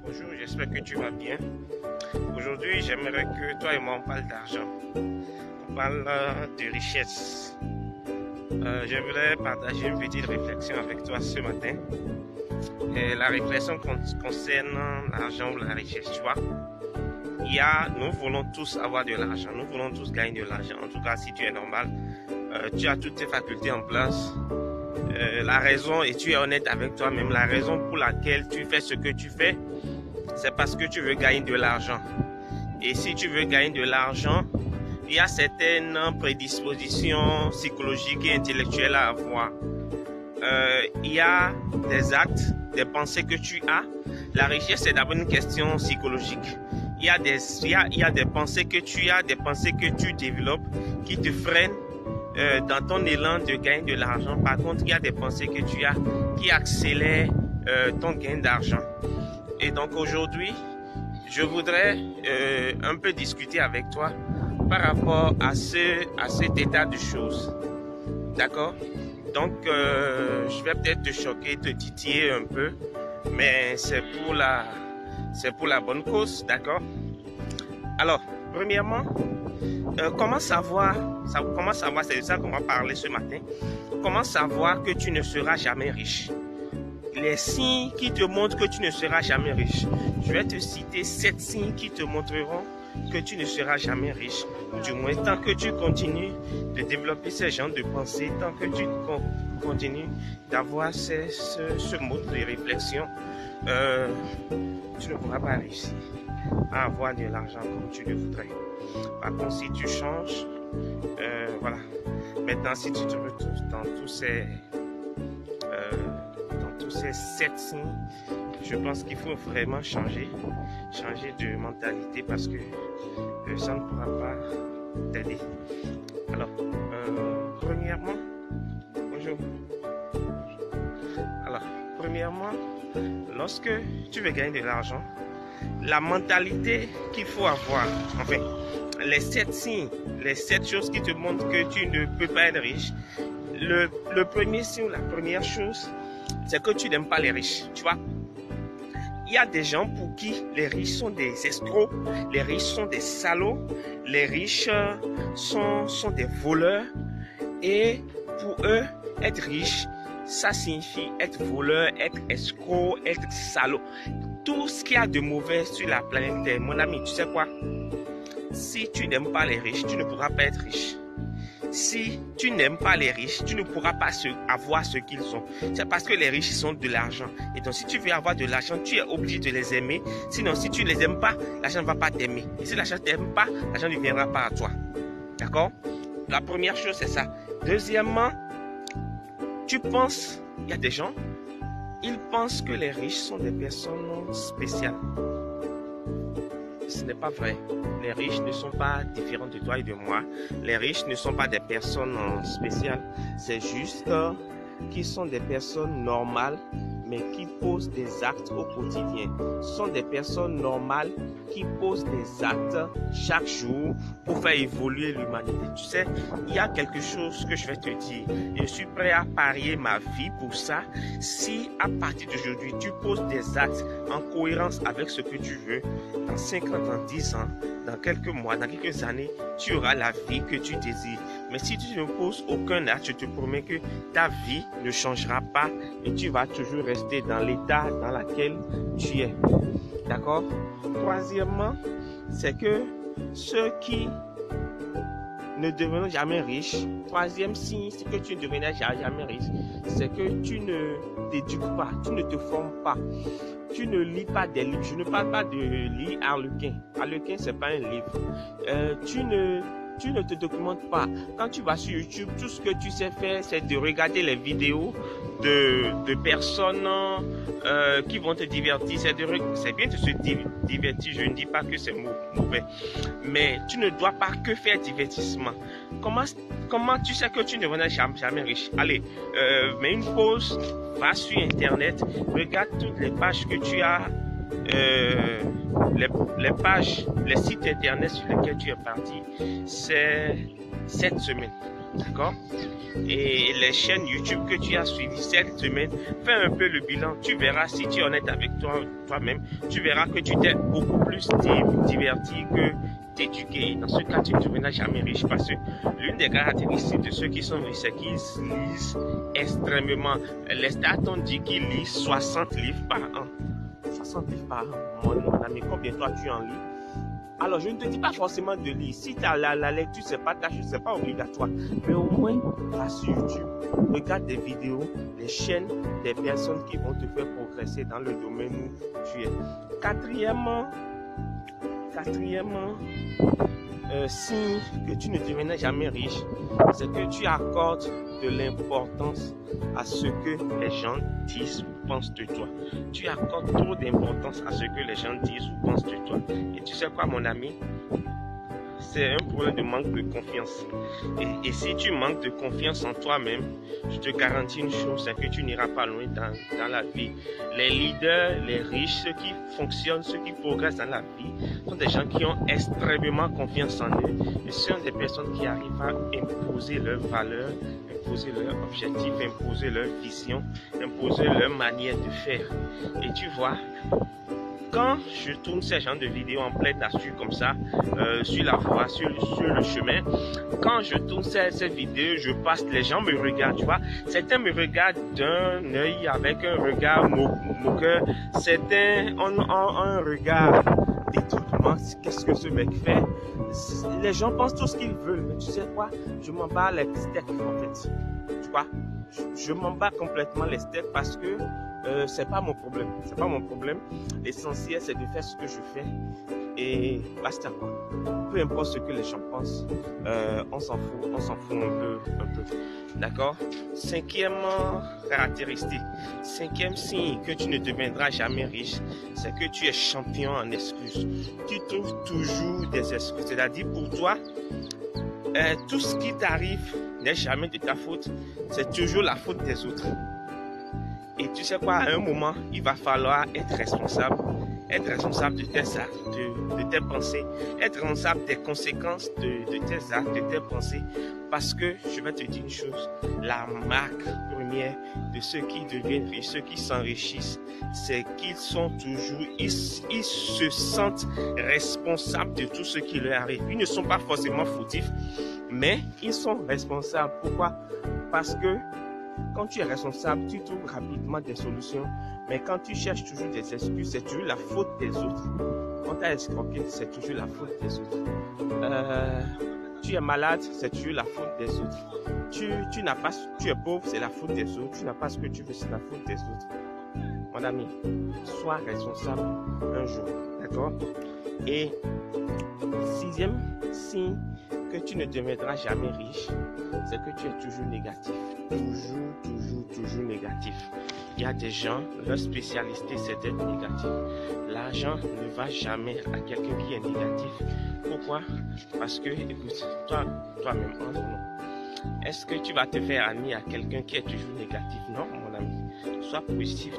Bonjour, j'espère que tu vas bien. Aujourd'hui, j'aimerais que toi et moi on parle d'argent. On parle de richesse. Je voudrais partager une petite réflexion avec toi ce matin. Et la réflexion concerne l'argent ou la richesse, tu vois. Nous voulons tous avoir de l'argent, nous voulons tous gagner de l'argent. En tout cas, si tu es normal, tu as toutes tes facultés en place. La raison, et tu es honnête avec toi-même, la raison pour laquelle tu fais ce que tu fais, c'est parce que tu veux gagner de l'argent. Et si tu veux gagner de l'argent, il y a certaines prédispositions psychologiques et intellectuelles à avoir. Il y a des actes, des pensées que tu as. La richesse, c'est d'abord une question psychologique. Il y a des pensées que tu as, des pensées que tu développes qui te freinent dans ton élan de gagner de l'argent. Par contre, il y a des pensées que tu as qui accélèrent ton gain d'argent. Et donc aujourd'hui, je voudrais un peu discuter avec toi par rapport à cet état de choses. D'accord? Donc, je vais peut-être te choquer, te titiller un peu, mais c'est pour la bonne cause, d'accord? Alors, premièrement, comment savoir, c'est de ça qu'on va parler ce matin, comment savoir que tu ne seras jamais riche? Les signes qui te montrent que tu ne seras jamais riche. Je vais te citer 7 signes qui te montreront que tu ne seras jamais riche. Du moins, tant que tu continues de développer ces genres de pensées, tant que tu continues d'avoir ce mode de réflexion, tu ne pourras pas réussir à avoir de l'argent comme tu le voudrais. Par contre, si tu changes, voilà. Maintenant, si tu te retrouves dans tous ces 7 signes, je pense qu'il faut vraiment changer de mentalité parce que ça ne pourra pas t'aider. Alors, premièrement, bonjour. Alors, premièrement, lorsque tu veux gagner de l'argent, la mentalité qu'il faut avoir, enfin, les 7 signes, les 7 choses qui te montrent que tu ne peux pas être riche, le premier signe, la première chose, c'est que tu n'aimes pas les riches, tu vois. Il y a des gens pour qui les riches sont des escrocs, les riches sont des salauds, les riches sont des voleurs. Et pour eux, être riche, ça signifie être voleur, être escroc, être salaud. Tout ce qu'il y a de mauvais sur la planète Terre. Mon ami, tu sais quoi? Si tu n'aimes pas les riches, tu ne pourras pas être riche. Si tu n'aimes pas les riches, tu ne pourras pas avoir ce qu'ils ont. C'est parce que les riches sont de l'argent. Et donc, si tu veux avoir de l'argent, tu es obligé de les aimer. Sinon, si tu ne les aimes pas, l'argent ne va pas t'aimer. Et si l'argent ne t'aime pas, l'argent ne viendra pas à toi. D'accord? La première chose, c'est ça. Deuxièmement, tu penses, il y a des gens, ils pensent que les riches sont des personnes spéciales. Ce n'est pas vrai. Les riches ne sont pas différents de toi et de moi. Les riches ne sont pas des personnes spéciales. C'est juste qu'ils sont des personnes normales, mais qui posent des actes au quotidien. Ce sont des personnes normales qui posent des actes chaque jour pour faire évoluer l'humanité. Tu sais, il y a quelque chose que je vais te dire. Je suis prêt à parier ma vie pour ça. Si à partir d'aujourd'hui, tu poses des actes en cohérence avec ce que tu veux, dans 5 ans, dans 10 ans, dans quelques mois, dans quelques années, tu auras la vie que tu désires. Mais si tu ne poses aucun acte, je te promets que ta vie ne changera pas et tu vas toujours rester dans l'état dans lequel tu es. D'accord? Troisièmement, c'est que ceux qui ne deviennent jamais riches, troisième signe, c'est que tu ne deviendras jamais riche, c'est que tu ne t'éduques pas, tu ne te formes pas. Tu ne lis pas des livres. Je ne parle pas de lire Harlequin. Harlequin, c'est pas un livre. Tu ne te documentes pas. Quand tu vas sur YouTube, tout ce que tu sais faire, c'est de regarder les vidéos de personnes qui vont te divertir. C'est bien de se divertir. Je ne dis pas que c'est mauvais. Mais tu ne dois pas que faire divertissement. Comment tu sais que tu ne deviendras jamais riche? Allez, mets une pause, va sur Internet, regarde toutes les pages que tu as, les sites Internet sur lesquels tu es parti, c'est cette semaine. D'accord? Et les chaînes YouTube que tu as suivies cette semaine, fais un peu le bilan. Tu verras, si tu es honnête avec toi-même, tu verras que tu t'es beaucoup plus diverti que t'éduquer. Dans ce cas, tu ne deviendras jamais riche parce que l'une des caractéristiques de ceux qui sont riches, c'est qu'ils lisent extrêmement. Les stats ont dit qu'ils lisent 60 livres par an. 60 livres par an. Mon ami, combien toi tu en lis? Alors, je ne te dis pas forcément de lire. Si tu as la lecture, c'est pas obligatoire. Mais au moins, va sur YouTube, regarde des vidéos, les chaînes des personnes qui vont te faire progresser dans le domaine où tu es. Quatrièmement, signe que tu ne deviendras jamais riche, c'est que tu accordes de l'importance à ce que les gens disent ou pensent de toi. Tu accordes trop d'importance à ce que les gens disent ou pensent de toi. Et tu sais quoi, mon ami? C'est un problème de manque de confiance. Et si tu manques de confiance en toi-même, je te garantis une chose, c'est que tu n'iras pas loin dans la vie. Les leaders, les riches, ceux qui fonctionnent, ceux qui progressent dans la vie, sont des gens qui ont extrêmement confiance en eux. Et ce sont des personnes qui arrivent à imposer leurs valeurs, imposer leurs objectifs, imposer leur vision, imposer leur manière de faire. Et tu vois, quand je tourne ces genres de vidéos en pleine nature comme ça, sur la voie, sur le chemin, quand je tourne ces vidéos, je passe, les gens me regardent, tu vois. Certains me regardent d'un œil avec un regard moqueur. Certains ont un regard d'étonnement. Qu'est-ce que ce mec fait? Les gens pensent tout ce qu'ils veulent, mais tu sais quoi? Je m'en bats les steaks en fait. Tu vois? Je m'en bats complètement les steaks parce que c'est pas mon problème. C'est pas mon problème. L'essentiel, c'est de faire ce que je fais et basta quoi. Peu importe ce que les gens pensent, on s'en fout un peu. D'accord? Cinquième caractéristique, cinquième signe que tu ne deviendras jamais riche, c'est que tu es champion en excuses. Tu trouves toujours des excuses. C'est-à-dire pour toi, tout ce qui t'arrive n'est jamais de ta faute, c'est toujours la faute des autres. Et tu sais quoi, à un moment, il va falloir être responsable de tes actes, de tes pensées, être responsable des conséquences de tes actes, de tes pensées. Parce que, je vais te dire une chose, la marque première de ceux qui deviennent riches, ceux qui s'enrichissent, c'est qu'ils sont toujours, ils se sentent responsables de tout ce qui leur arrive. Ils ne sont pas forcément fautifs, mais ils sont responsables. Pourquoi? Parce que quand tu es responsable, tu trouves rapidement des solutions. Mais quand tu cherches toujours des excuses, c'est toujours la faute des autres. Quand tu as escroqué, c'est toujours la faute des autres. Tu es malade, c'est toujours la faute des autres. Tu es pauvre, c'est la faute des autres. Tu n'as pas ce que tu veux, c'est la faute des autres. Mon ami, sois responsable un jour. D'accord? Et sixième signe que tu ne deviendras jamais riche, c'est que tu es toujours négatif. Toujours négatif. Il y a des gens, leur spécialité c'est d'être négatif. L'argent ne va jamais à quelqu'un qui est négatif. Pourquoi? Parce que, écoute, toi-même, entre nous, est-ce que tu vas te faire ami à quelqu'un qui est toujours négatif? Non, mon ami. Sois positif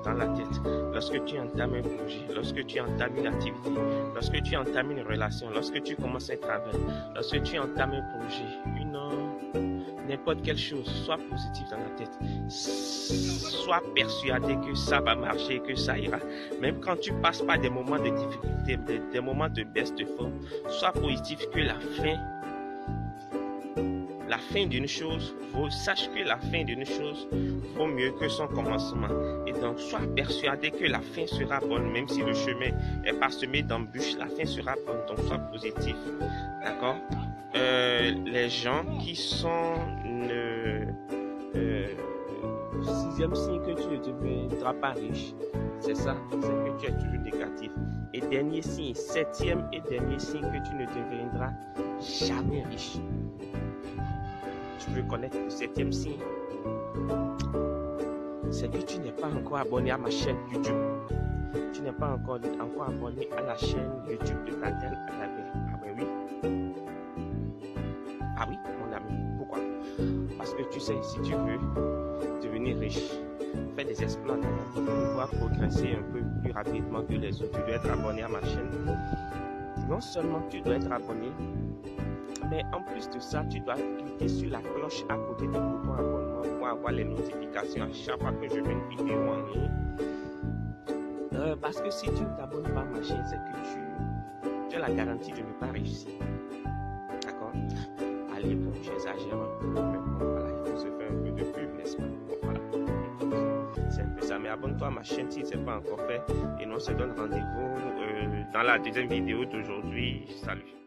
dans la tête. Lorsque tu entames un projet, lorsque tu entames une activité, lorsque tu entames une relation, lorsque tu commences un travail, lorsque tu entames un projet, n'importe quelle chose, sois positif dans la tête. Sois persuadé que ça va marcher, que ça ira. Même quand tu passes par des moments de difficulté, des moments de baisse de forme, sois positif que la fin d'une chose, sache que la fin d'une chose vaut mieux que son commencement. Et donc, sois persuadé que la fin sera bonne, même si le chemin est parsemé d'embûches, la fin sera bonne. Donc, sois positif. D'accord? Les gens qui sont sixième signe que tu ne deviendras pas riche, c'est ça, c'est que tu es toujours négatif. Et dernier signe, septième et dernier signe que tu ne deviendras jamais riche. Tu veux connaître le septième signe, c'est que tu n'es pas encore abonné à ma chaîne YouTube. Tu n'es pas encore abonné à la chaîne YouTube de Daniel Alabert. Ah ben oui. Ah oui, mon ami. Pourquoi? Parce que tu sais, si tu veux devenir riche, fais des exploits dans la vie pour pouvoir progresser un peu plus rapidement que les autres. Tu dois être abonné à ma chaîne. Non seulement tu dois être abonné, Mais en plus de ça, tu dois cliquer sur la cloche à côté du bouton abonnement pour avoir les notifications à chaque fois que je mets une vidéo en ligne. Parce que si tu ne t'abonnes pas à ma chaîne, c'est que tu as la garantie de ne pas réussir. D'accord? Allez, bon, j'exagère un peu, mais bon, voilà, il faut se faire un peu de pub, n'est-ce pas? Bon, voilà. C'est un peu ça, mais abonne-toi à ma chaîne si ce n'est pas encore fait. Et on se donne rendez-vous dans la deuxième vidéo d'aujourd'hui. Salut!